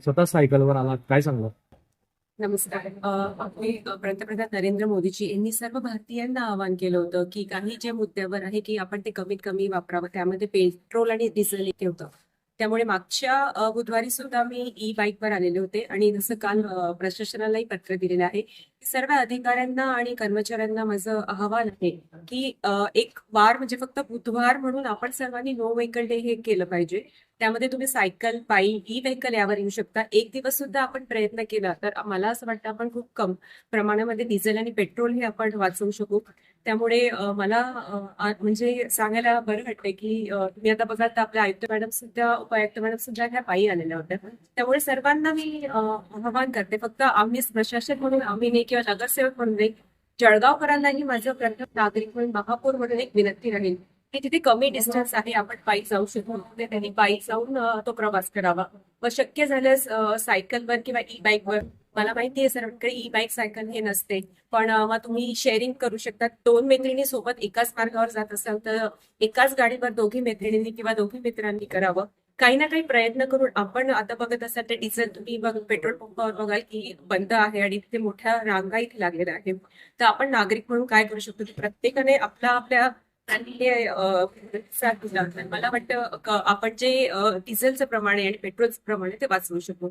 स्वतः सायकलवर आलात, काय सांगणार? नमस्कार. आपले पंतप्रधान नरेंद्र मोदीजी यांनी सर्व भारतीयांना आवाहन केलं होतं की काही जे मुद्द्यावर आहे की आपण ते कमीत कमी वापरावं. त्यामध्ये पेट्रोल आणि डिझेल एक होतं. त्यामुळे मागच्या बुधवारी सुद्धा मी ई बाईकवर आलेले होते आणि जसं काल प्रशासनालाही पत्र दिलेलं आहे की सर्व अधिकाऱ्यांना आणि कर्मचाऱ्यांना माझं आवाहन आहे की एक वार म्हणजे फक्त बुधवार म्हणून आपण सर्वांनी नो व्हेकल डे हे केलं पाहिजे. त्यामध्ये तुम्ही सायकल, पायी, ई व्हेकल यावर येऊ शकता. एक दिवस सुद्धा आपण प्रयत्न केला तर मला असं वाटतं आपण खूप कम प्रमाणामध्ये डिझेल आणि पेट्रोल हे आपण वाचवू शकू. त्यामुळे मला म्हणजे सांगायला बरं वाटतंय की तुम्ही आता बघाल तर आपल्या आयुक्त मॅडम सुद्धा, उपायुक्त मॅडम सुद्धा ह्या पायी आलेल्या होत्या. त्यामुळे सर्वांना मी आवाहन करते, फक्त आम्ही प्रशासन म्हणून आम्ही नाही किंवा नगरसेवक म्हणून नाही, जळगावकरांनाही माझं प्रथम नागरिक म्हणून महापौर म्हणून एक विनंती राहील की तिथे कमी डिस्टन्स आहे, आपण पायी जाऊ शकतो, ते त्यांनी पायी जाऊन तो प्रवास करावा. व शक्य झाल्यास सायकलवर किंवा ई बाईकवर. मला माहिती आहे सर्वांकडे ई बाईक सायकल हे नसते, पण मग तुम्ही शेअरिंग करू शकता. दोन मैत्रिणी सोबत एकाच मार्गावर जात असाल तर एकाच गाडीवर दोघी मैत्रिणींनी किंवा दोघी मित्रांनी करावं. काही ना काही प्रयत्न करून आपण आता बघत असाल तर डिझेल तुम्ही बघ, पेट्रोल पंपावर बघाल की बंद आहे आणि तिथे मोठ्या रांगा इथे लागलेल्या आहेत. तर आपण नागरिक म्हणून काय करू शकतो की प्रत्येकाने आपल्या आपल्या आणि हे प्रतिसाद दिला. तर मला वाटतं आपण जे डिझेलचं प्रमाण आहे आणि पेट्रोलचं प्रमाण आहे ते वाचवू शकू.